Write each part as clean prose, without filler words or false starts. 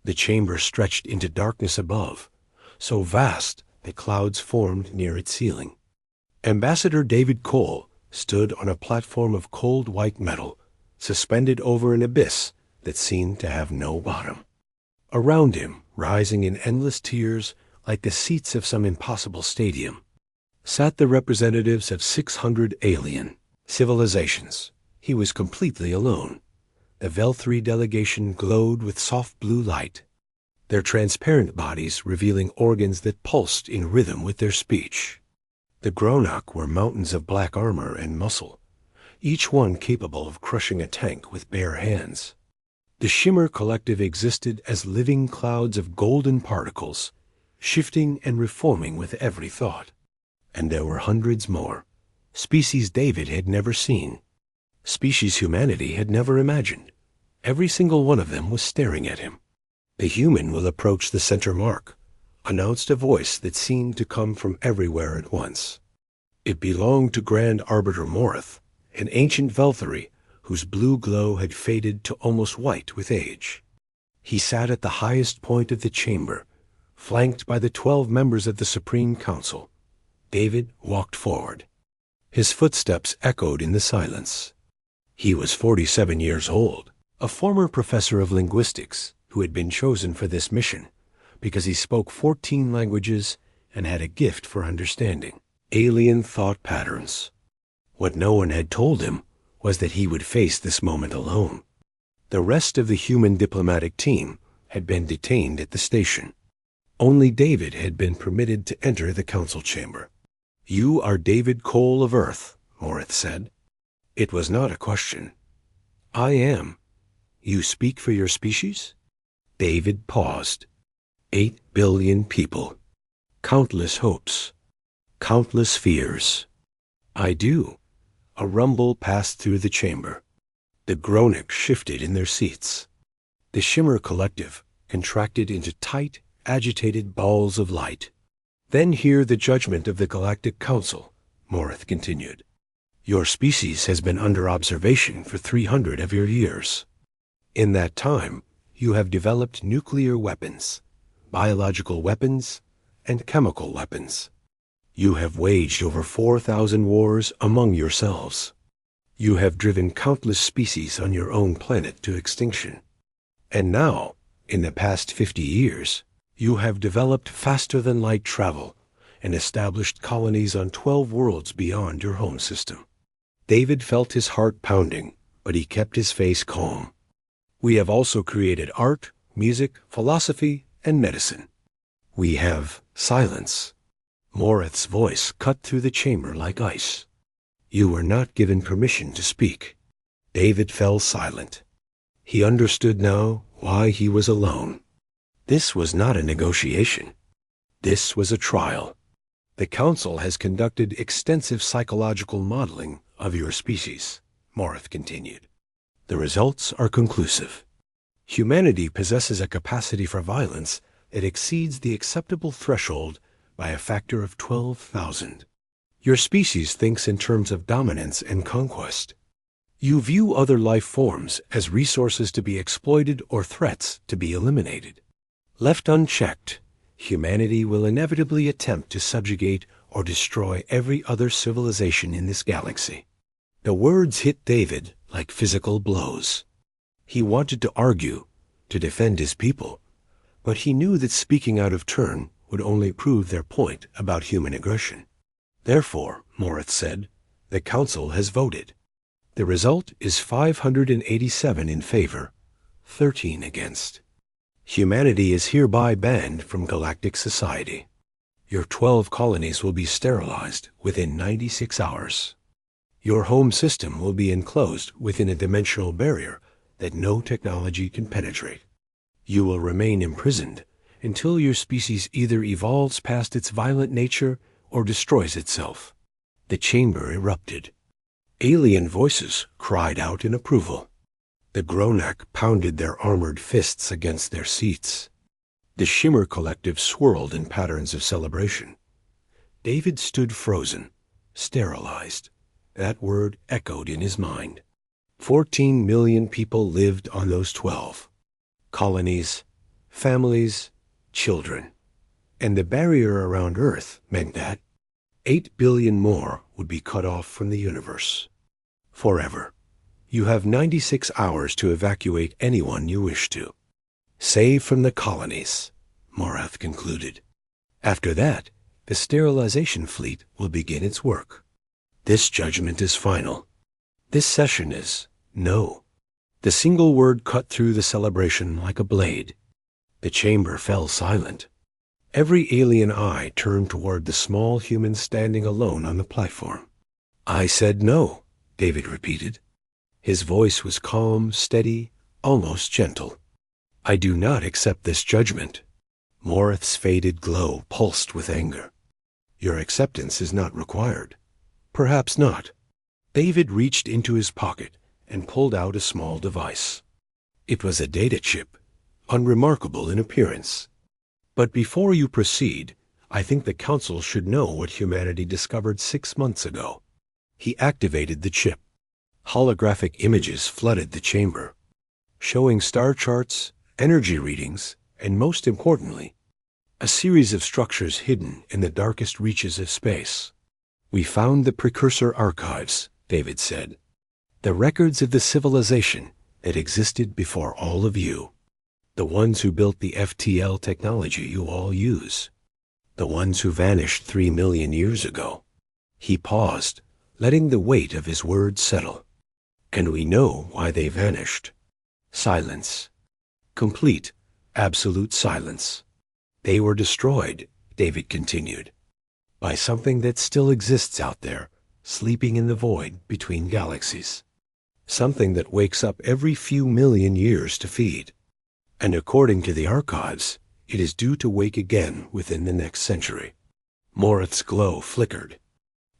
The chamber stretched into darkness above, so vast that clouds formed near its ceiling. Ambassador David Cole stood on a platform of cold white metal, suspended over an abyss that seemed to have no bottom. Around him, rising in endless tiers like the seats of some impossible stadium, sat the representatives of 600 alien civilizations. He was completely alone. The Velthri delegation glowed with soft blue light, their transparent bodies revealing organs that pulsed in rhythm with their speech. The Gronok were mountains of black armor and muscle, each one capable of crushing a tank with bare hands. The Shimmer Collective existed as living clouds of golden particles, shifting and reforming with every thought. And there were hundreds more, species David had never seen, species humanity had never imagined. Every single one of them was staring at him. "The human will approach the center mark," announced a voice that seemed to come from everywhere at once. It belonged to Grand Arbiter Morith, an ancient Velthri whose blue glow had faded to almost white with age. He sat at the highest point of the chamber, flanked by the 12 members of the Supreme Council. David walked forward. His footsteps echoed in the silence. He was 47 years old, a former professor of linguistics who had been chosen for this mission because he spoke 14 languages and had a gift for understanding alien thought patterns. What no one had told him was that he would face this moment alone. The rest of the human diplomatic team had been detained at the station. Only David had been permitted to enter the council chamber. "You are David Cole of Earth," Morith said. It was not a question. "I am. You speak for your species?" David paused. 8 billion people. Countless hopes. Countless fears. "I do." A rumble passed through the chamber. The Gronok shifted in their seats. The Shimmer Collective contracted into tight, agitated balls of light. "Then hear the judgment of the Galactic Council," Morith continued. "Your species has been under observation for 300 of your years. In that time, you have developed nuclear weapons, biological weapons, and chemical weapons. You have waged over 4,000 wars among yourselves. You have driven countless species on your own planet to extinction. And now, in the past 50 years, you have developed faster-than-light travel and established colonies on 12 worlds beyond your home system." David felt his heart pounding, but he kept his face calm. "We have also created art, music, philosophy, and medicine. We have silence." Morith's voice cut through the chamber like ice. "You were not given permission to speak." David fell silent. He understood now why he was alone. This was not a negotiation. This was a trial. "The Council has conducted extensive psychological modeling of your species," Morith continued. "The results are conclusive. Humanity possesses a capacity for violence that exceeds the acceptable threshold by a factor of 12,000. Your species thinks in terms of dominance and conquest. You view other life forms as resources to be exploited or threats to be eliminated. Left unchecked, humanity will inevitably attempt to subjugate or destroy every other civilization in this galaxy." The words hit David like physical blows. He wanted to argue, to defend his people, but he knew that speaking out of turn would only prove their point about human aggression. "Therefore," Morith said, "the Council has voted. The result is 587 in favor, 13 against. Humanity is hereby banned from galactic society. Your 12 colonies will be sterilized within 96 hours. Your home system will be enclosed within a dimensional barrier that no technology can penetrate. You will remain imprisoned until your species either evolves past its violent nature or destroys itself." The chamber erupted. Alien voices cried out in approval. The Gronok pounded their armored fists against their seats. The Shimmer Collective swirled in patterns of celebration. David stood frozen, sterilized. That word echoed in his mind. 14 million people lived on those 12 colonies, families, children. And the barrier around Earth meant that 8 billion more would be cut off from the universe. Forever. You have 96 hours to evacuate anyone you wish to. Save from the colonies, Morath concluded. After that, the sterilization fleet will begin its work. This judgment is final. This session is no. The single word cut through the celebration like a blade. The chamber fell silent. Every alien eye turned toward the small human standing alone on the platform. I said no, David repeated. His voice was calm, steady, almost gentle. I do not accept this judgment. Morath's faded glow pulsed with anger. Your acceptance is not required. Perhaps not. David reached into his pocket and pulled out a small device. It was a data chip, unremarkable in appearance. But before you proceed, I think the Council should know what humanity discovered 6 months ago. He activated the chip. Holographic images flooded the chamber, showing star charts, energy readings, and most importantly, a series of structures hidden in the darkest reaches of space. We found the precursor archives, David said. The records of the civilization that existed before all of you. The ones who built the FTL technology you all use. The ones who vanished 3 million years ago. He paused, letting the weight of his words settle. And we know why they vanished. Silence. Complete, absolute silence. They were destroyed, David continued, by something that still exists out there, sleeping in the void between galaxies. Something that wakes up every few million years to feed. And according to the archives, it is due to wake again within the next century. Morath's glow flickered.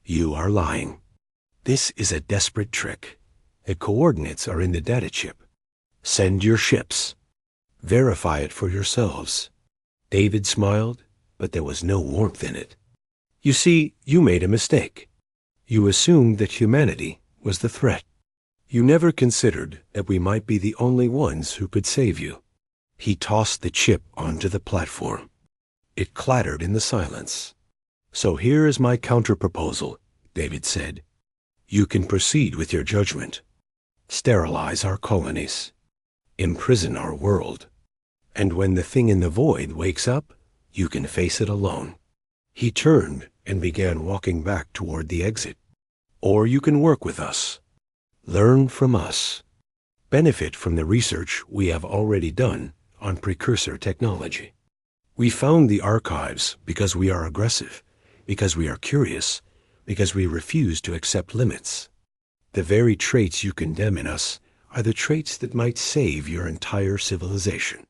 You are lying. This is a desperate trick. The coordinates are in the data chip. Send your ships. Verify it for yourselves. David smiled, but there was no warmth in it. You see, you made a mistake. You assumed that humanity was the threat. You never considered that we might be the only ones who could save you. He tossed the chip onto the platform. It clattered in the silence. So here is my counterproposal, David said. You can proceed with your judgment. Sterilize our colonies. Imprison our world. And when the thing in the void wakes up, you can face it alone. He turned and began walking back toward the exit. Or you can work with us. Learn from us. Benefit from the research we have already done on precursor technology. We found the archives because we are aggressive, because we are curious, because we refuse to accept limits. The very traits you condemn in us are the traits that might save your entire civilization.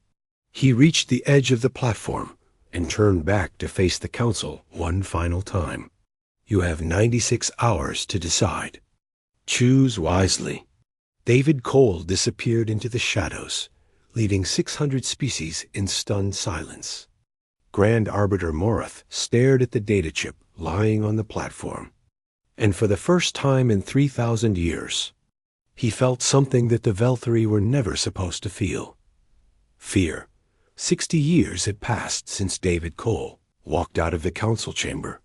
He reached the edge of the platform and turned back to face the Council one final time. You have 96 hours to decide. Choose wisely. David Cole disappeared into the shadows, leaving 600 species in stunned silence. Grand Arbiter Morath stared at the data chip lying on the platform. And for the first time in 3,000 years, he felt something that the Velthari were never supposed to feel. Fear. 60 years had passed since David Cole walked out of the council chamber.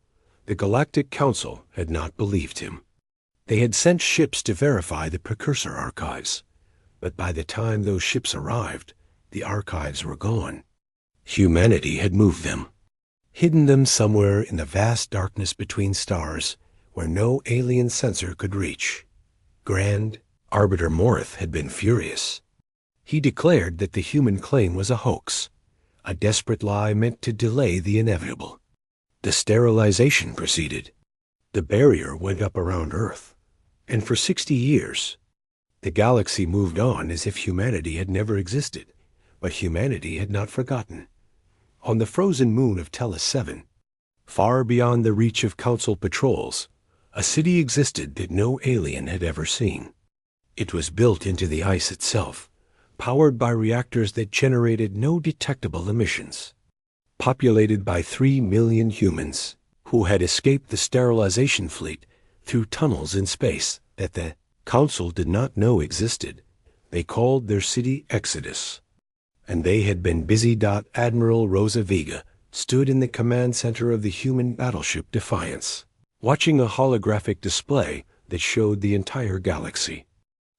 The Galactic Council had not believed him. They had sent ships to verify the precursor archives, but by the time those ships arrived, the archives were gone. Humanity had moved them, hidden them somewhere in the vast darkness between stars where no alien sensor could reach. Grand Arbiter Morath had been furious. He declared that the human claim was a hoax, a desperate lie meant to delay the inevitable. The sterilization proceeded. The barrier went up around Earth, and for 60 years, the galaxy moved on as if humanity had never existed, but humanity had not forgotten. On the frozen moon of Tellus 7, far beyond the reach of Council patrols, a city existed that no alien had ever seen. It was built into the ice itself, powered by reactors that generated no detectable emissions, populated by 3 million humans who had escaped the sterilization fleet through tunnels in space that the Council did not know existed. They called their city Exodus. and they had been busy. Admiral Rosa Vega stood in the command center of the human battleship Defiance, watching a holographic display that showed the entire galaxy.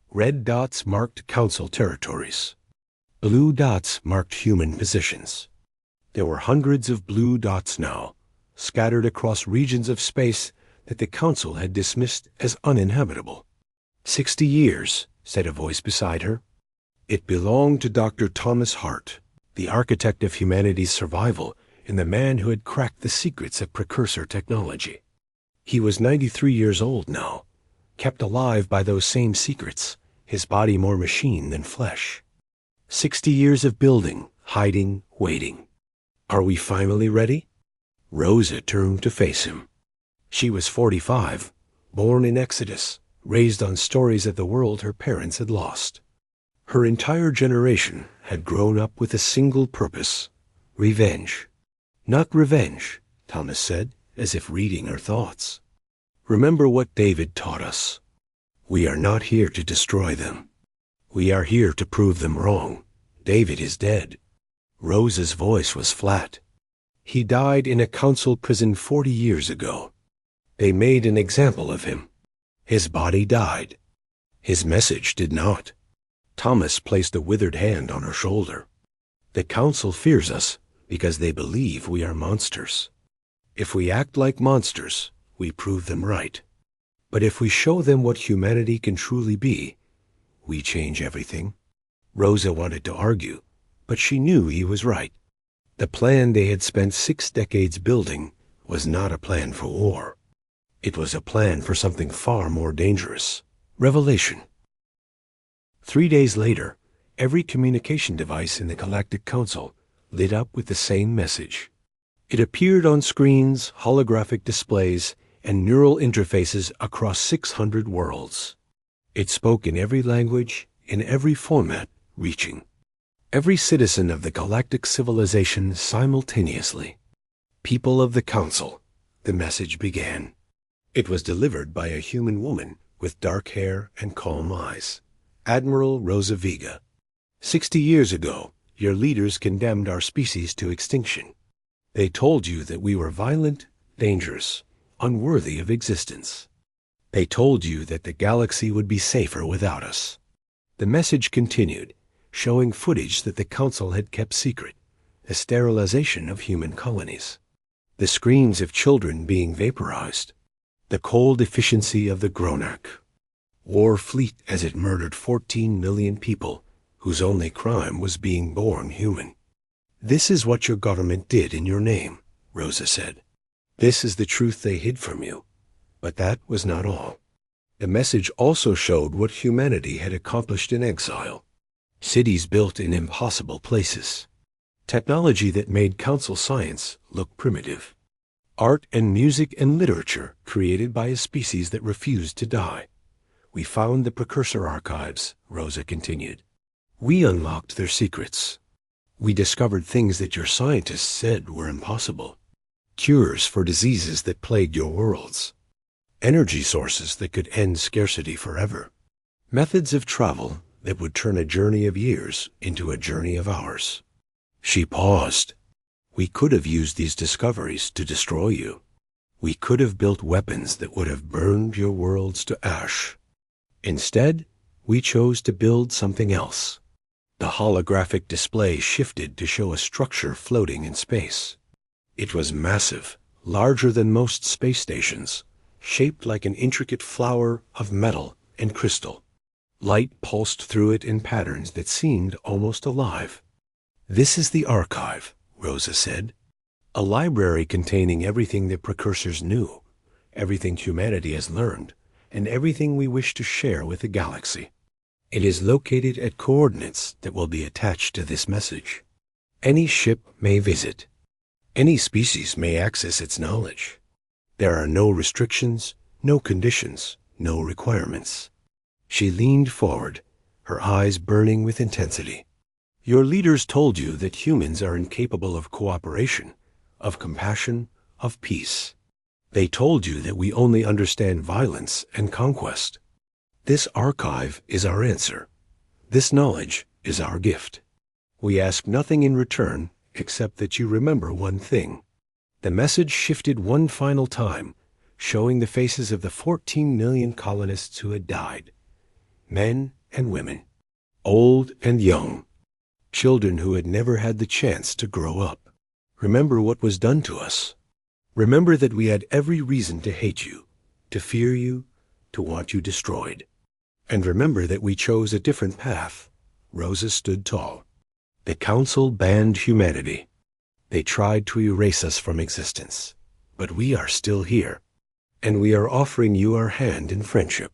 Red dots marked Council territories. Blue dots marked human positions. There were hundreds of blue dots now, scattered across regions of space that the Council had dismissed as uninhabitable. 60 years, said a voice beside her. It belonged to Dr. Thomas Hart, the architect of humanity's survival and the man who had cracked the secrets of precursor technology. He was 93 years old now, kept alive by those same secrets, his body more machine than flesh. 60 years of building, hiding, waiting. Are we finally ready? Rosa turned to face him. She was 45, born in Exodus, raised on stories of the world her parents had lost. Her entire generation had grown up with a single purpose: revenge. Not revenge, Thomas said, as if reading her thoughts. Remember what David taught us. We are not here to destroy them. We are here to prove them wrong. David is dead. Rosa's voice was flat. He died in a council prison 40 years ago. They made an example of him. His body died. His message did not. Thomas placed a withered hand on her shoulder. The council fears us because they believe we are monsters. If we act like monsters, we prove them right. But if we show them what humanity can truly be, we change everything. Rosa wanted to argue, but she knew he was right. The plan they had spent 6 decades building was not a plan for war. It was a plan for something far more dangerous: revelation. 3 days later, every communication device in the Galactic Council lit up with the same message. It appeared on screens, holographic displays, and neural interfaces across 600 worlds. It spoke in every language, in every format, reaching every citizen of the galactic civilization simultaneously. People of the Council, the message began. It was delivered by a human woman with dark hair and calm eyes. Admiral Rosa Vega. 60 years ago, your leaders condemned our species to extinction. They told you that we were violent, dangerous, unworthy of existence. They told you that the galaxy would be safer without us. The message continued, showing footage that the Council had kept secret, a sterilization of human colonies, the screams of children being vaporized, the cold efficiency of the Gronak war fleet as it murdered 14 million people whose only crime was being born human. This is what your government did in your name, Rosa said. This is the truth they hid from you. But that was not all. The message also showed what humanity had accomplished in exile. Cities built in impossible places. Technology that made council science look primitive. Art and music and literature created by a species that refused to die. We found the precursor archives, Rosa continued. We unlocked their secrets. We discovered things that your scientists said were impossible. Cures for diseases that plagued your worlds. Energy sources that could end scarcity forever. Methods of travel that would turn a journey of years into a journey of hours. She paused. We could have used these discoveries to destroy you. We could have built weapons that would have burned your worlds to ash. Instead, we chose to build something else. The holographic display shifted to show a structure floating in space. It was massive, larger than most space stations, shaped like an intricate flower of metal and crystal. Light pulsed through it in patterns that seemed almost alive. This is the archive, Rosa said. A library containing everything the precursors knew, everything humanity has learned, and everything we wish to share with the galaxy. It is located at coordinates that will be attached to this message. Any ship may visit. Any species may access its knowledge. There are no restrictions, no conditions, no requirements. She leaned forward, her eyes burning with intensity. Your leaders told you that humans are incapable of cooperation, of compassion, of peace. They told you that we only understand violence and conquest. This archive is our answer. This knowledge is our gift. We ask nothing in return except that you remember one thing. The message shifted one final time, showing the faces of the 14 million colonists who had died. Men and women, old and young, children who had never had the chance to grow up. Remember what was done to us. Remember that we had every reason to hate you, to fear you, to want you destroyed. And remember that we chose a different path. Rosa stood tall. The Council banned humanity. They tried to erase us from existence. But we are still here. And we are offering you our hand in friendship.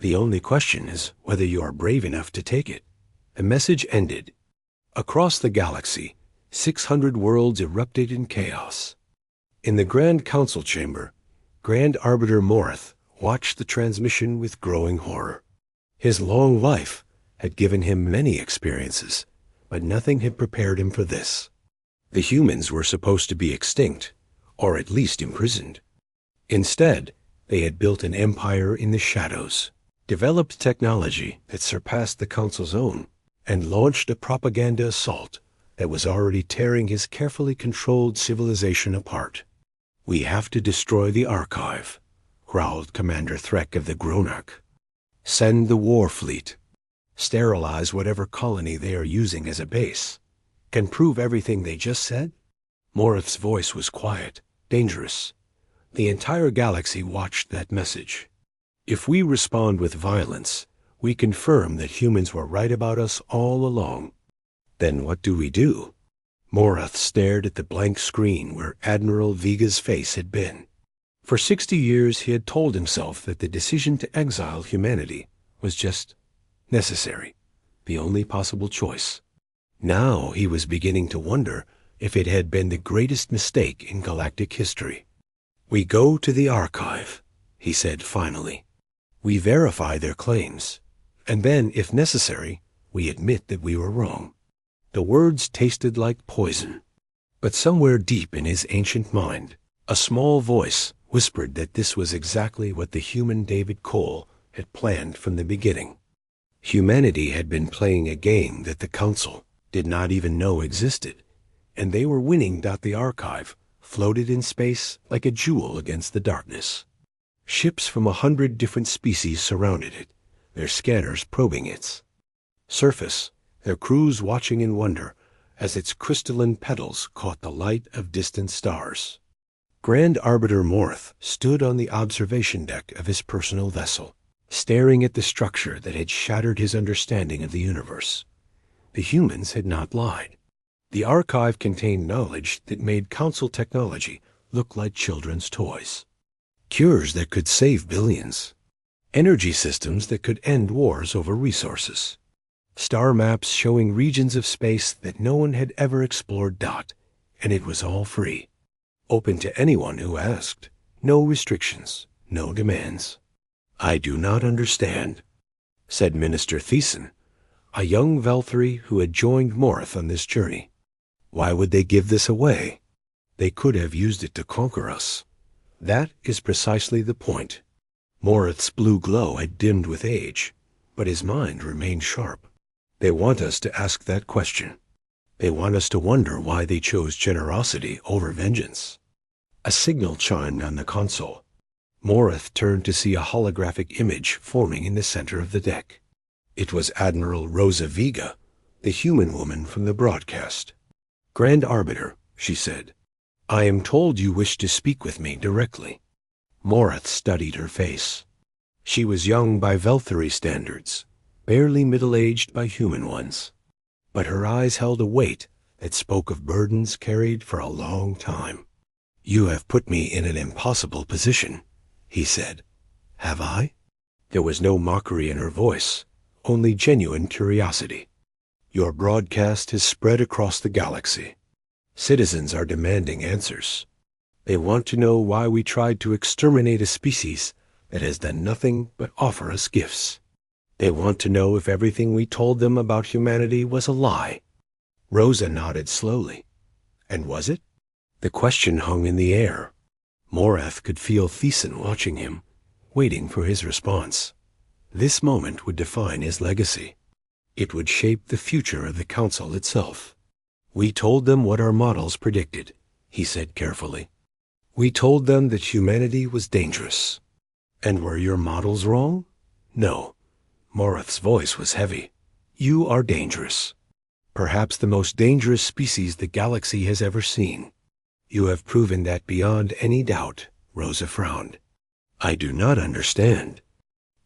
The only question is whether you are brave enough to take it. The message ended. Across the galaxy, 600 worlds erupted in chaos. In the Grand Council chamber, Grand Arbiter Morith watched the transmission with growing horror. His long life had given him many experiences, but nothing had prepared him for this. The humans were supposed to be extinct, or at least imprisoned. Instead, they had built an empire in the shadows, developed technology that surpassed the Council's own, and launched a propaganda assault that was already tearing his carefully controlled civilization apart. "We have to destroy the archive," growled Commander Threk of the Gronak. "Send the war fleet. Sterilize whatever colony they are using as a base. Can prove everything they just said?" Morith's voice was quiet, dangerous. The entire galaxy watched that message. "If we respond with violence, we confirm that humans were right about us all along. Then what do we do?" Morith stared at the blank screen where Admiral Vega's face had been. For 60 years he had told himself that the decision to exile humanity was just necessary, the only possible choice. Now he was beginning to wonder if it had been the greatest mistake in galactic history. "We go to the archive," he said finally. "We verify their claims, and then, if necessary, we admit that we were wrong." The words tasted like poison. But somewhere deep in his ancient mind, a small voice whispered that this was exactly what the human David Cole had planned from the beginning. Humanity had been playing a game that the Council did not even know existed, and they were winning. The archive floated in space like a jewel against the darkness. Ships from 100 different species surrounded it, their scanners probing its surface, their crews watching in wonder as its crystalline petals caught the light of distant stars. Grand Arbiter Morith stood on the observation deck of his personal vessel, staring at the structure that had shattered his understanding of the universe. The humans had not lied. The archive contained knowledge that made Council technology look like children's toys. Cures that could save billions. Energy systems that could end wars over resources. Star maps showing regions of space that no one had ever explored. And it was all free. Open to anyone who asked. No restrictions, no demands. "I do not understand," said Minister Thiessen, a young Velthri who had joined Morith on this journey. "Why would they give this away? They could have used it to conquer us." "That is precisely the point." Morith's blue glow had dimmed with age, but his mind remained sharp. "They want us to ask that question. They want us to wonder why they chose generosity over vengeance." A signal chimed on the console. Morith turned to see a holographic image forming in the center of the deck. It was Admiral Rosa Vega, the human woman from the broadcast. "Grand Arbiter," she said, "I am told you wish to speak with me directly." Morith studied her face. She was young by Velthri standards, barely middle-aged by human ones. But her eyes held a weight that spoke of burdens carried for a long time. "You have put me in an impossible position," he said. "Have I?" There was no mockery in her voice, only genuine curiosity. "Your broadcast has spread across the galaxy. Citizens are demanding answers. They want to know why we tried to exterminate a species that has done nothing but offer us gifts. They want to know if everything we told them about humanity was a lie." Rosa nodded slowly. "And was it?" The question hung in the air. Morith could feel Thiessen watching him, waiting for his response. This moment would define his legacy. It would shape the future of the Council itself. We told them what our models predicted, he said carefully. We told them that humanity was dangerous. And were your models wrong? No. Morath's voice was heavy. You are dangerous. Perhaps the most dangerous species the galaxy has ever seen. You have proven that beyond any doubt, Rosa frowned. I do not understand.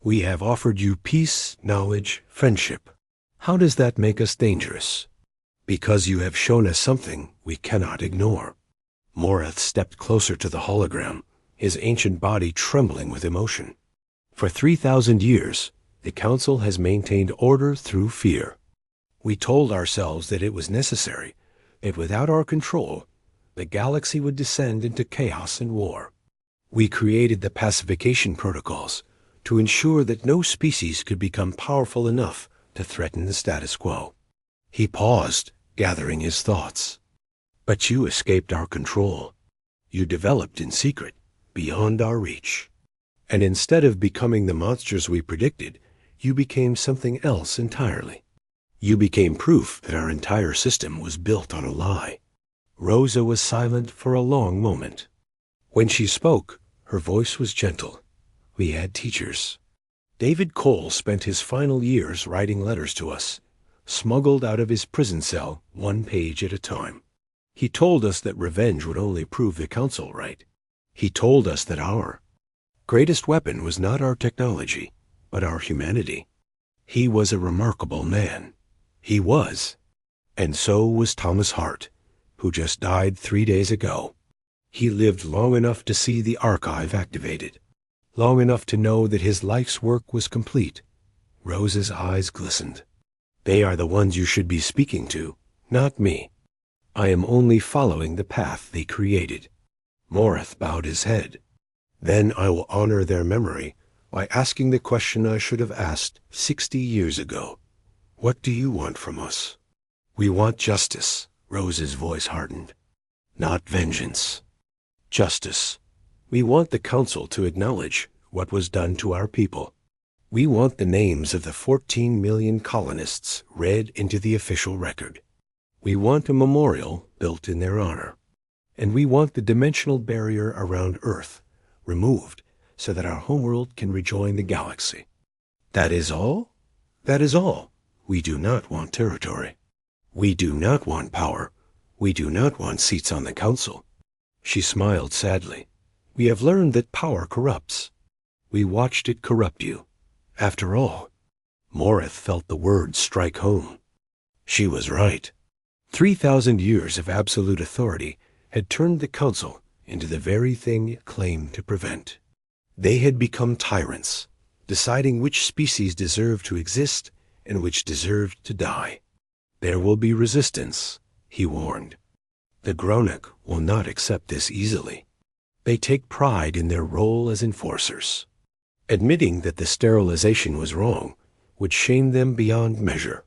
We have offered you peace, knowledge, friendship. How does that make us dangerous? Because you have shown us something we cannot ignore. Morath stepped closer to the hologram, his ancient body trembling with emotion. For 3,000 years, the Council has maintained order through fear. We told ourselves that it was necessary, that without our control, the galaxy would descend into chaos and war. We created the pacification protocols to ensure that no species could become powerful enough to threaten the status quo. He paused, gathering his thoughts. But you escaped our control. You developed in secret, beyond our reach. And instead of becoming the monsters we predicted, you became something else entirely. You became proof that our entire system was built on a lie. Rosa was silent for a long moment. When she spoke, her voice was gentle. We had teachers. David Cole spent his final years writing letters to us, smuggled out of his prison cell, one page at a time. He told us that revenge would only prove the Council right. He told us that our greatest weapon was not our technology, but our humanity. He was a remarkable man. He was. And so was Thomas Hart, who just died 3 days ago. He lived long enough to see the archive activated, long enough to know that his life's work was complete. Rose's eyes glistened. They are the ones you should be speaking to, not me. I am only following the path they created. Morath bowed his head. Then I will honor their memory by asking the question I should have asked 60 years ago. What do you want from us? We want justice, Rose's voice hardened. Not vengeance. Justice. We want the Council to acknowledge what was done to our people. We want the names of the 14 million colonists read into the official record. We want a memorial built in their honor. And we want the dimensional barrier around Earth removed so that our homeworld can rejoin the galaxy. That is all? That is all. We do not want territory. We do not want power. We do not want seats on the Council. She smiled sadly. We have learned that power corrupts. We watched it corrupt you. After all, Morath felt the words strike home. She was right. 3,000 years of absolute authority had turned the Council into the very thing it claimed to prevent. They had become tyrants, deciding which species deserved to exist and which deserved to die. There will be resistance, he warned. The Gronak will not accept this easily. They take pride in their role as enforcers. Admitting that the sterilization was wrong would shame them beyond measure.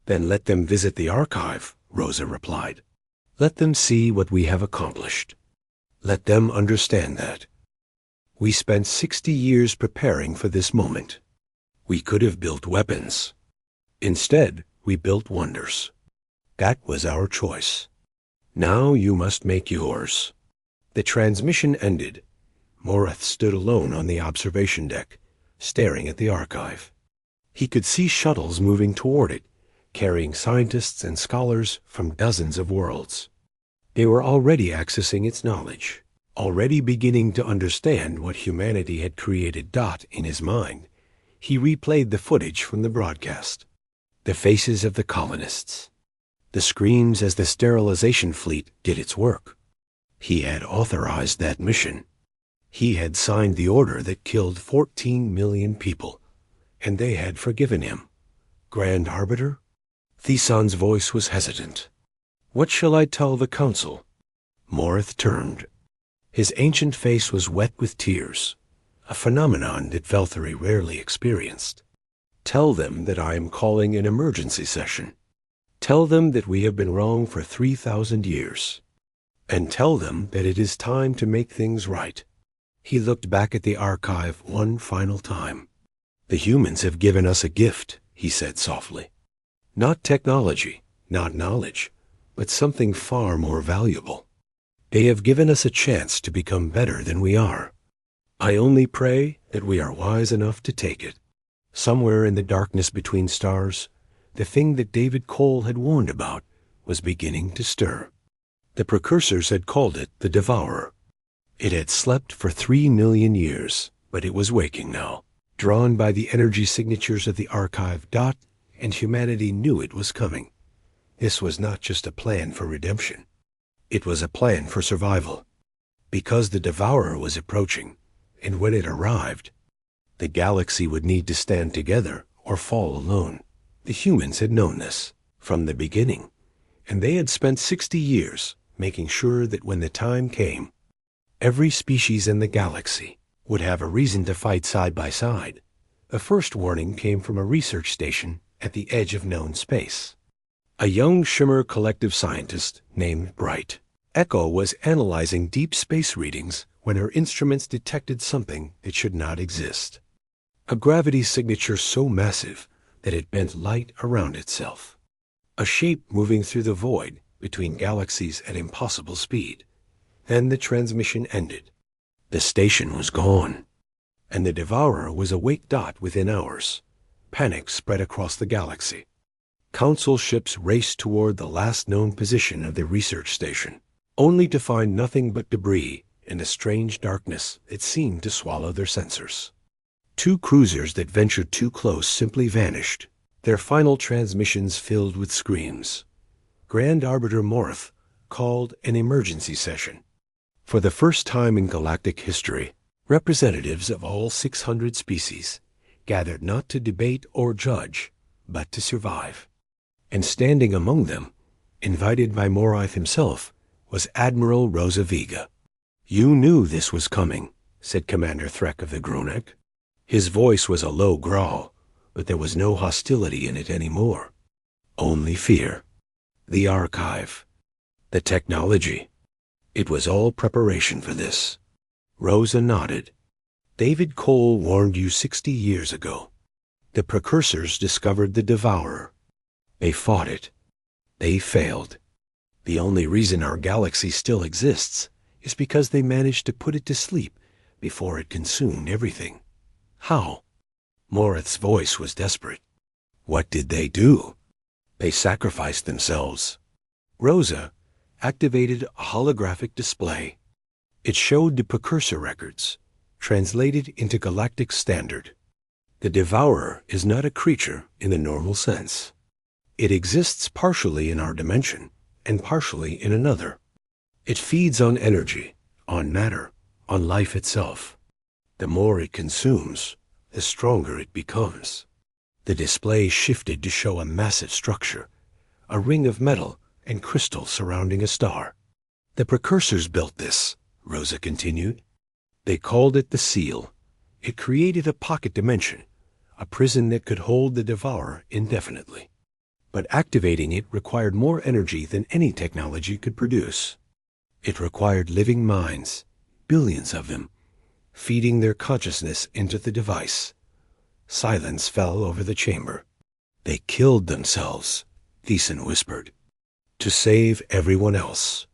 Then let them visit the archive, Rosa replied. Let them see what we have accomplished. Let them understand that. We spent 60 years preparing for this moment. We could have built weapons. Instead, we built wonders. That was our choice. Now you must make yours. The transmission ended. Morath stood alone on the observation deck, staring at the archive. He could see shuttles moving toward it, carrying scientists and scholars from dozens of worlds. They were already accessing its knowledge, already beginning to understand what humanity had created. In his mind, he replayed the footage from the broadcast. The faces of the colonists. The screams as the sterilization fleet did its work. He had authorized that mission. He had signed the order that killed 14 million people, and they had forgiven him. Grand Arbiter? Theson's voice was hesitant. What shall I tell the Council? Morath turned. His ancient face was wet with tears, a phenomenon that Velthary rarely experienced. Tell them that I am calling an emergency session. Tell them that we have been wrong for 3,000 years. And tell them that it is time to make things right. He looked back at the archive one final time. The humans have given us a gift, he said softly. Not technology, not knowledge, but something far more valuable. They have given us a chance to become better than we are. I only pray that we are wise enough to take it. Somewhere in the darkness between stars, the thing that David Cole had warned about was beginning to stir. The precursors had called it the Devourer. It had slept for 3 million years, but it was waking now, drawn by the energy signatures of the archive dot, and humanity knew it was coming. This was not just a plan for redemption. It was a plan for survival. Because the Devourer was approaching, and when it arrived, the galaxy would need to stand together or fall alone. The humans had known this from the beginning, and they had spent 60 years making sure that when the time came, every species in the galaxy would have a reason to fight side by side. The first warning came from a research station at the edge of known space. A young Shimmer collective scientist named Bright. Echo was analyzing deep space readings when her instruments detected something that should not exist. A gravity signature so massive that it bent light around itself. A shape moving through the void between galaxies at impossible speed. Then the transmission ended. The station was gone, and the Devourer was a wake dot within hours. Panic spread across the galaxy. Council ships raced toward the last known position of the research station, only to find nothing but debris in a strange darkness that seemed to swallow their sensors. 2 cruisers that ventured too close simply vanished, their final transmissions filled with screams. Grand Arbiter Morth called an emergency session. For the first time in galactic history, representatives of all 600 species gathered not to debate or judge, but to survive. And standing among them, invited by Morith himself, was Admiral Rosa Vega. "You knew this was coming," said Commander Threck of the Grunek. His voice was a low growl, but there was no hostility in it anymore. Only fear. The archive. The technology. It was all preparation for this. Rosa nodded. David Cole warned you 60 years ago. The precursors discovered the Devourer. They fought it. They failed. The only reason our galaxy still exists is because they managed to put it to sleep before it consumed everything. How? Morith's voice was desperate. What did they do? They sacrificed themselves. Rosa activated a holographic display. It showed the precursor records, translated into galactic standard. The Devourer is not a creature in the normal sense. It exists partially in our dimension and partially in another. It feeds on energy, on matter, on life itself. The more it consumes, the stronger it becomes. The display shifted to show a massive structure, a ring of metal and crystal surrounding a star. The precursors built this, Rosa continued. They called it the Seal. It created a pocket dimension, a prison that could hold the Devourer indefinitely. But activating it required more energy than any technology could produce. It required living minds, billions of them, feeding their consciousness into the device. Silence fell over the chamber. They killed themselves, Thiessen whispered, to save everyone else.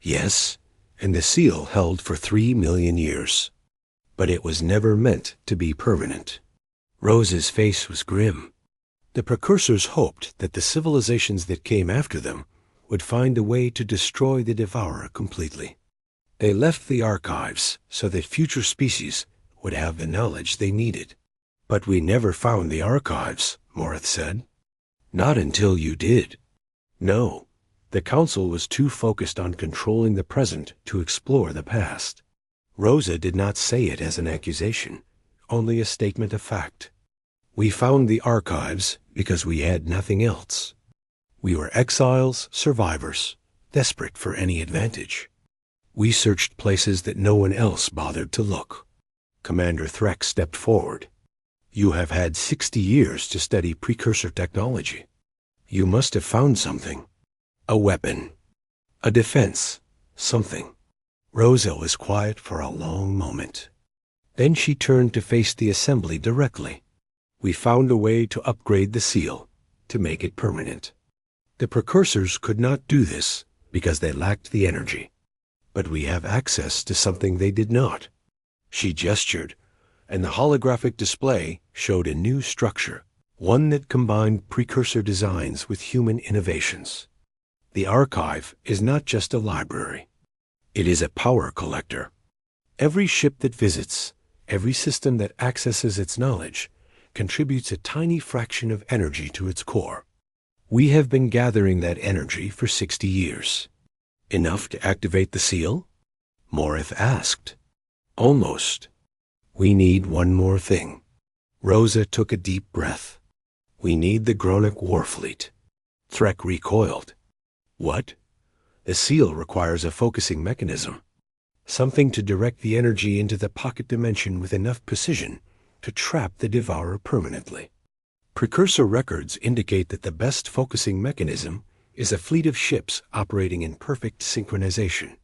Yes, and the seal held for 3 million years. But it was never meant to be permanent. Rose's face was grim. The precursors hoped that the civilizations that came after them would find a way to destroy the Devourer completely. They left the archives so that future species would have the knowledge they needed. But we never found the archives, Morith said. Not until you did. No, the Council was too focused on controlling the present to explore the past. Rosa did not say it as an accusation, only a statement of fact. We found the archives because we had nothing else. We were exiles, survivors, desperate for any advantage. We searched places that no one else bothered to look. Commander Threck stepped forward. You have had 60 years to study precursor technology. You must have found something. A weapon. A defense. Something. Rosa was quiet for a long moment. Then she turned to face the assembly directly. We found a way to upgrade the seal, to make it permanent. The precursors could not do this because they lacked the energy. But we have access to something they did not. She gestured, and the holographic display showed a new structure, one that combined precursor designs with human innovations. The archive is not just a library. It is a power collector. Every ship that visits, every system that accesses its knowledge, contributes a tiny fraction of energy to its core. We have been gathering that energy for 60 years. Enough to activate the seal? Morith asked. Almost. We need one more thing. Rosa took a deep breath. We need the Gronic war fleet. Threk recoiled. What? The seal requires a focusing mechanism. Something to direct the energy into the pocket dimension with enough precision to trap the Devourer permanently. Precursor records indicate that the best focusing mechanism is a fleet of ships operating in perfect synchronization.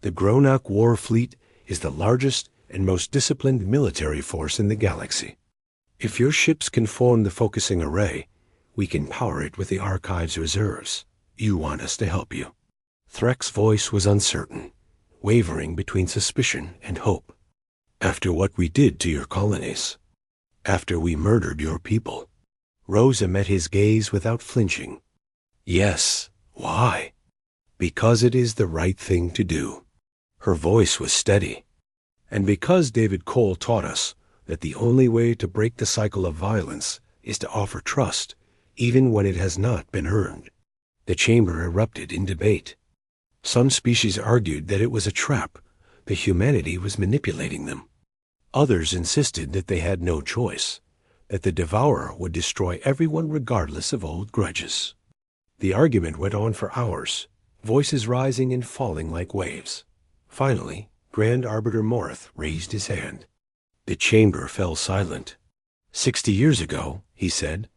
The Gronic war fleet is the largest and most disciplined military force in the galaxy. If your ships can form the focusing array, we can power it with the Archive's reserves. You want us to help you. Threk's voice was uncertain, wavering between suspicion and hope. After what we did to your colonies, after we murdered your people. Rosa met his gaze without flinching. Yes, why? Because it is the right thing to do. Her voice was steady. And because David Cole taught us that the only way to break the cycle of violence is to offer trust, even when it has not been earned. The chamber erupted in debate. Some species argued that it was a trap, that humanity was manipulating them. Others insisted that they had no choice, that the Devourer would destroy everyone regardless of old grudges. The argument went on for hours, voices rising and falling like waves. Finally, Grand Arbiter Morith raised his hand. The chamber fell silent. 60 years ago, he said,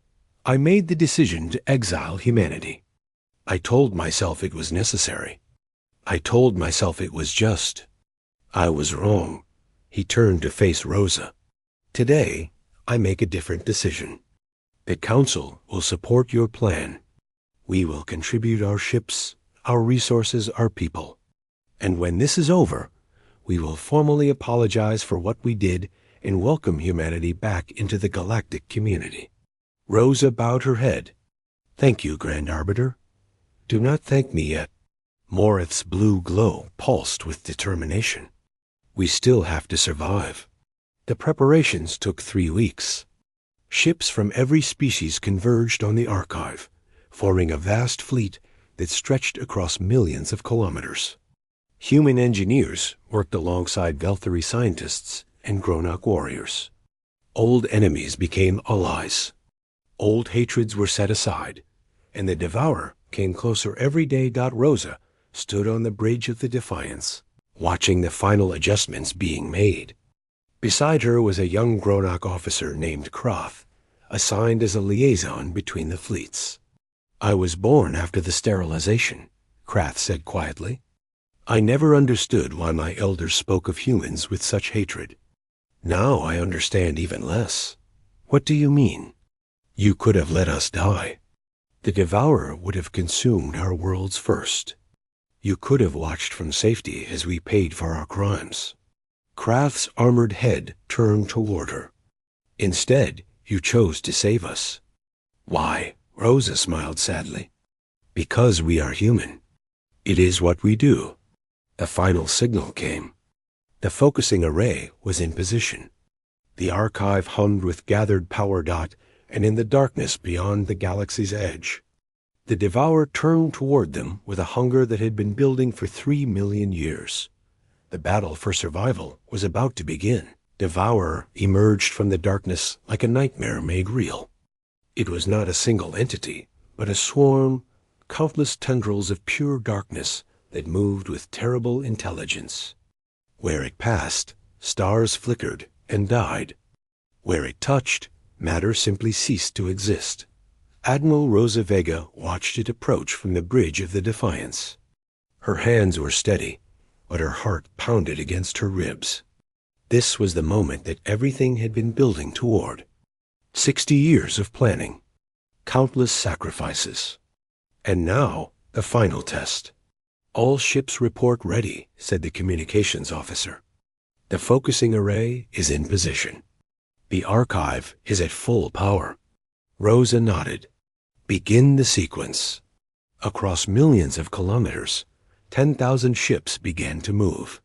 I made the decision to exile humanity. I told myself it was necessary. I told myself it was just. I was wrong. He turned to face Rosa. Today, I make a different decision. The Council will support your plan. We will contribute our ships, our resources, our people. And when this is over, we will formally apologize for what we did and welcome humanity back into the galactic community. Rosa bowed her head. Thank you, Grand Arbiter. Do not thank me yet. Morith's blue glow pulsed with determination. We still have to survive. The preparations took 3 weeks. Ships from every species converged on the Archive, forming a vast fleet that stretched across millions of kilometers. Human engineers worked alongside Velthari scientists and Gronic warriors. Old enemies became allies. Old hatreds were set aside, and the Devourer came closer every day. Rosa stood on the bridge of the Defiance, watching the final adjustments being made. Beside her was a young Gronic officer named Kroth, assigned as a liaison between the fleets. I was born after the sterilization, Krath said quietly. I never understood why my elders spoke of humans with such hatred. Now I understand even less. What do you mean? You could have let us die. The Devourer would have consumed our worlds first. You could have watched from safety as we paid for our crimes. Krath's armored head turned toward her. Instead, you chose to save us. Why? Rosa smiled sadly. Because we are human. It is what we do. The final signal came. The focusing array was in position. The Archive hummed with gathered power. And in the darkness beyond the galaxy's edge, the Devourer turned toward them with a hunger that had been building for 3 million years. The battle for survival was about to begin. Devourer emerged from the darkness like a nightmare made real. It was not a single entity, but a swarm, countless tendrils of pure darkness that moved with terrible intelligence. Where it passed, stars flickered and died. Where it touched, matter simply ceased to exist. Admiral Rosa Vega watched it approach from the bridge of the Defiance. Her hands were steady, but her heart pounded against her ribs. This was the moment that everything had been building toward. 60 years of planning. countless sacrifices. And now, the final test. "All ships report ready," said the communications officer. "The focusing array is in position. The archive is at full power." Rosa nodded. "Begin the sequence." Across millions of kilometers, 10,000 ships began to move.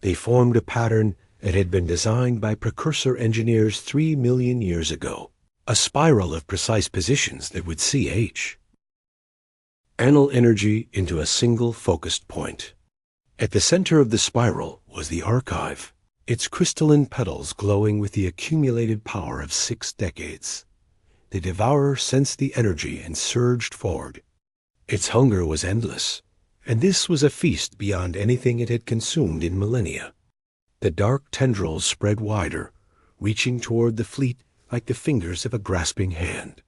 They formed a pattern that had been designed by precursor engineers 3 million years ago, a spiral of precise positions that would CH. Anal energy into a single focused point. At the center of the spiral was the archive, its crystalline petals glowing with the accumulated power of 6 decades. The devourer sensed the energy and surged forward. Its hunger was endless, and this was a feast beyond anything it had consumed in millennia. The dark tendrils spread wider, reaching toward the fleet like the fingers of a grasping hand.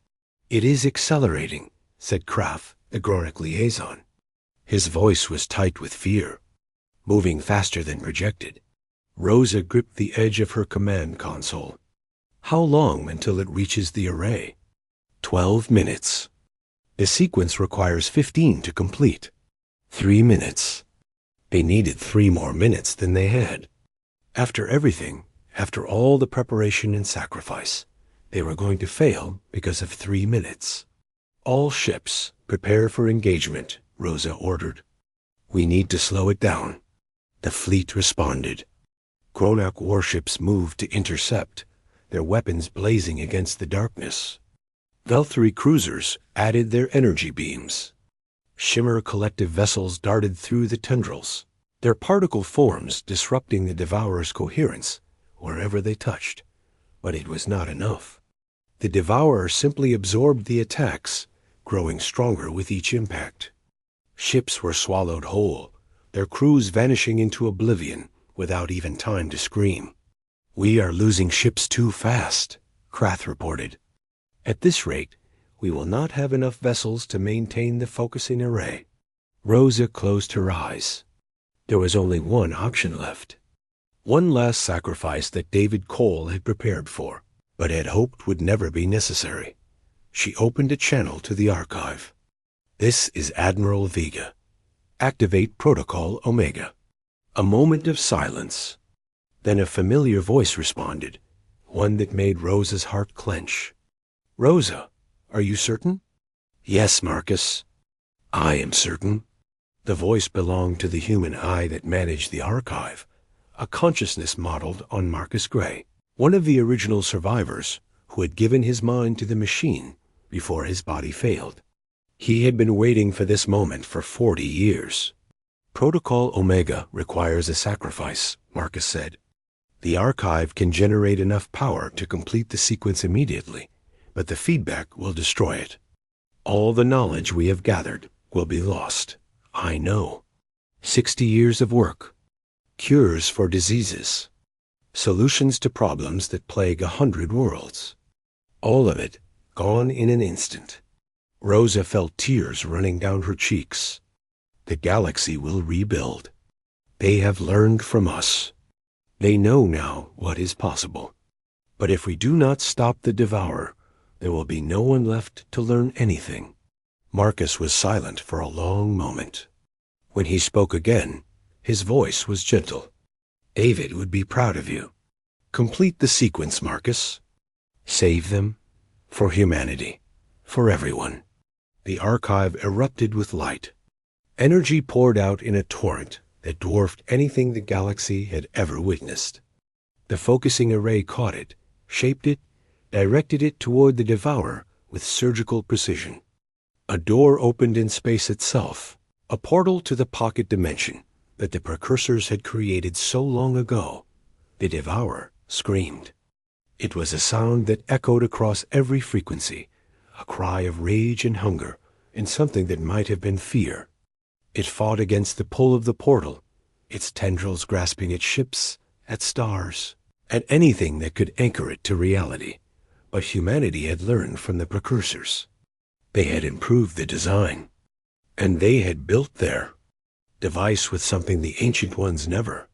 "It is accelerating," said Kraft, the Gronic liaison. His voice was tight with fear. "Moving faster than projected." Rosa gripped the edge of her command console. "How long until it reaches the array?" 12 minutes. The sequence requires 15 to complete. 3 minutes. They needed 3 more minutes than they had. After everything, after all the preparation and sacrifice, they were going to fail because of 3 minutes. "All ships, prepare for engagement," Rosa ordered. "We need to slow it down." The fleet responded. Gronic warships moved to intercept, their weapons blazing against the darkness. Velthari cruisers added their energy beams. Shimmer collective vessels darted through the tendrils, their particle forms disrupting the devourer's coherence wherever they touched. But it was not enough. The devourer simply absorbed the attacks, growing stronger with each impact. Ships were swallowed whole, their crews vanishing into oblivion without even time to scream. "We are losing ships too fast," Krath reported. "At this rate, we will not have enough vessels to maintain the focusing array." Rosa closed her eyes. There was only one option left. One last sacrifice that David Cole had prepared for, but had hoped would never be necessary. She opened a channel to the archive. "This is Admiral Vega. Activate Protocol Omega." A moment of silence. Then a familiar voice responded, one that made Rosa's heart clench. "Rosa, are you certain?" "Yes, Marcus. I am certain." The voice belonged to the human eye that managed the archive, a consciousness modeled on Marcus Gray, one of the original survivors who had given his mind to the machine before his body failed. He had been waiting for this moment for 40 years. "Protocol Omega requires a sacrifice," Marcus said. "The archive can generate enough power to complete the sequence immediately, but the feedback will destroy it. All the knowledge we have gathered will be lost. I know. 60 years of work. Cures for diseases. Solutions to problems that plague 100 worlds. All of it gone in an instant." Rosa felt tears running down her cheeks. "The galaxy will rebuild. They have learned from us. They know now what is possible. But if we do not stop the devourer, there will be no one left to learn anything." Marcus was silent for a long moment. When he spoke again, his voice was gentle. "David would be proud of you. Complete the sequence, Marcus. Save them. For humanity. For everyone." The archive erupted with light. Energy poured out in a torrent that dwarfed anything the galaxy had ever witnessed. The focusing array caught it, shaped it, directed it toward the devourer with surgical precision. A door opened in space itself, a portal to the pocket dimension that the precursors had created so long ago. The devourer screamed. It was a sound that echoed across every frequency, a cry of rage and hunger, and something that might have been fear. It fought against the pull of the portal, its tendrils grasping at ships, at stars, at anything that could anchor it to reality. But humanity had learned from the precursors. They had improved the design, and they had built their device with something the ancient ones never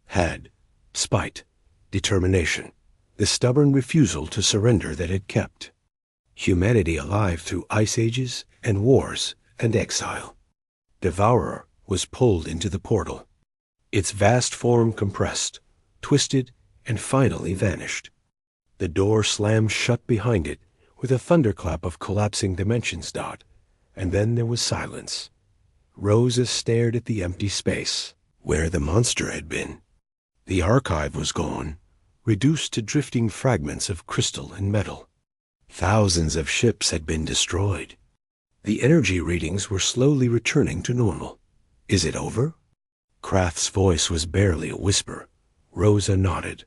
had: spite, determination, the stubborn refusal to surrender that had kept. humanity alive through ice ages and wars and exile. Devourer was pulled into the portal. Its vast form compressed, twisted, and finally vanished. The door slammed shut behind it with a thunderclap of collapsing dimensions. And then there was silence. Rosa stared at the empty space where the monster had been. The archive was gone, reduced to drifting fragments of crystal and metal. Thousands of ships had been destroyed. The energy readings were slowly returning to normal. Is it over? Krath's voice was barely a whisper. Rosa nodded.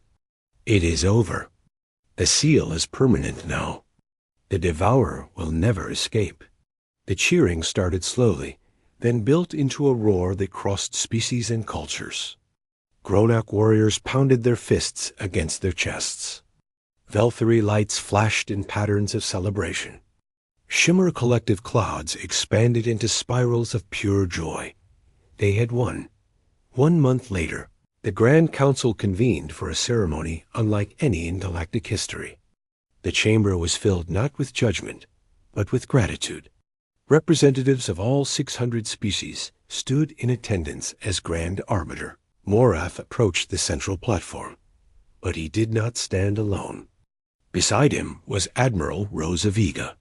It is over. The seal is permanent now. The devourer will never escape. The cheering started slowly, then built into a roar that crossed species and cultures. Gronak warriors pounded their fists against their chests. Velthary lights flashed in patterns of celebration. Shimmer collective clouds expanded into spirals of pure joy. They had won. 1 month later, the Grand Council convened for a ceremony unlike any in galactic history. The chamber was filled not with judgment, but with gratitude. Representatives of all 600 species stood in attendance as Grand Arbiter. Morath approached the central platform, but he did not stand alone. Beside him was Admiral Rosa Vega.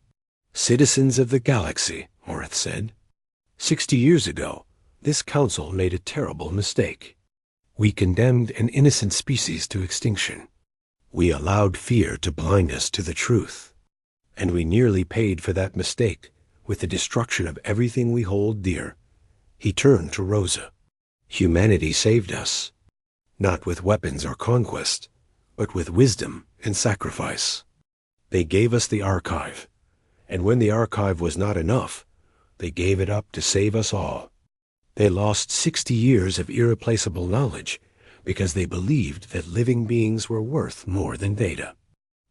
Citizens of the galaxy, Morath said. 60 years ago, this council made a terrible mistake. We condemned an innocent species to extinction. We allowed fear to blind us to the truth. And we nearly paid for that mistake with the destruction of everything we hold dear. He turned to Rosa. Humanity saved us, not with weapons or conquest, but with wisdom and sacrifice. They gave us the archive, and when the archive was not enough, they gave it up to save us all. They lost 60 years of irreplaceable knowledge because they believed that living beings were worth more than data.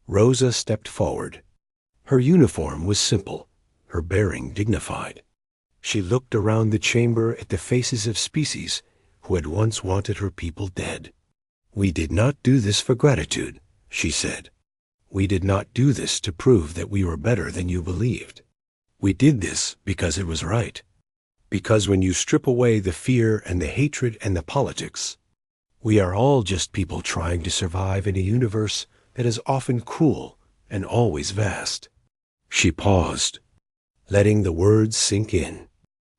Rosa stepped forward. Her uniform was simple, her bearing dignified. She looked around the chamber at the faces of species who had once wanted her people dead. We did not do this for gratitude, she said. We did not do this to prove that we were better than you believed. We did this because it was right. Because when you strip away the fear and the hatred and the politics, we are all just people trying to survive in a universe that is often cruel and always vast. She paused, letting the words sink in.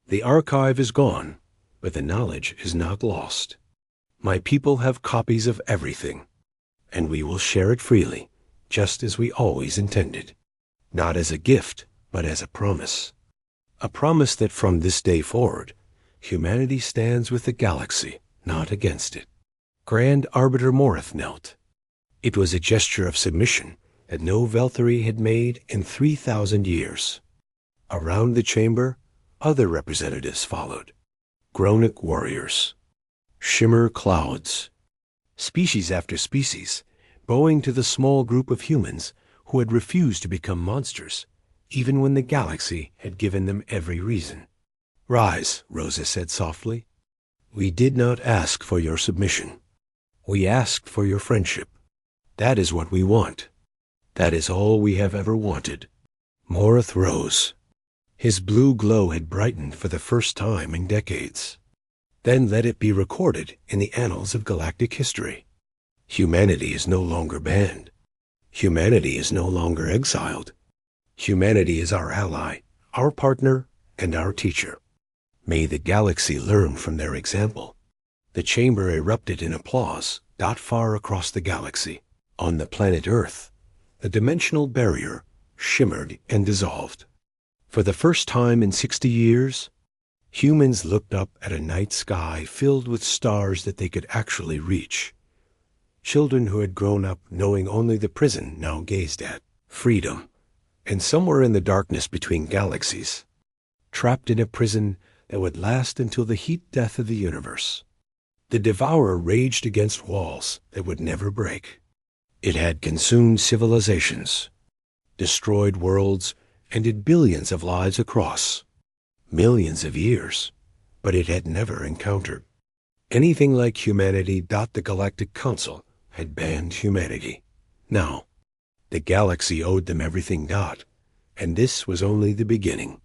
The archive is gone, but the knowledge is not lost. My people have copies of everything, and we will share it freely, just as we always intended. Not as a gift, but as a promise. A promise that from this day forward, humanity stands with the galaxy, not against it. Grand Arbiter Morath knelt. It was a gesture of submission that no Velthary had made in 3,000 years. Around the chamber, other representatives followed. Gronak warriors. Shimmer clouds. Species after species, bowing to the small group of humans who had refused to become monsters, even when the galaxy had given them every reason. Rise, Rosa said softly. We did not ask for your submission. We asked for your friendship. That is what we want. That is all we have ever wanted. Morath rose. His blue glow had brightened for the first time in decades. Then let it be recorded in the annals of galactic history. Humanity is no longer banned. Humanity is no longer exiled. Humanity is our ally, our partner, and our teacher. May the galaxy learn from their example. The chamber erupted in applause, not far across the galaxy. On the planet Earth, the dimensional barrier shimmered and dissolved. For the first time in 60 years, humans looked up at a night sky filled with stars that they could actually reach. Children who had grown up knowing only the prison now gazed at freedom. And somewhere in the darkness between galaxies, trapped in a prison that would last until the heat death of the universe, the devourer raged against walls that would never break. It had consumed civilizations, destroyed worlds, ended billions of lives across, millions of years, but it had never encountered anything like humanity. The Galactic Council had banned humanity. Now, the galaxy owed them everything. And this was only the beginning.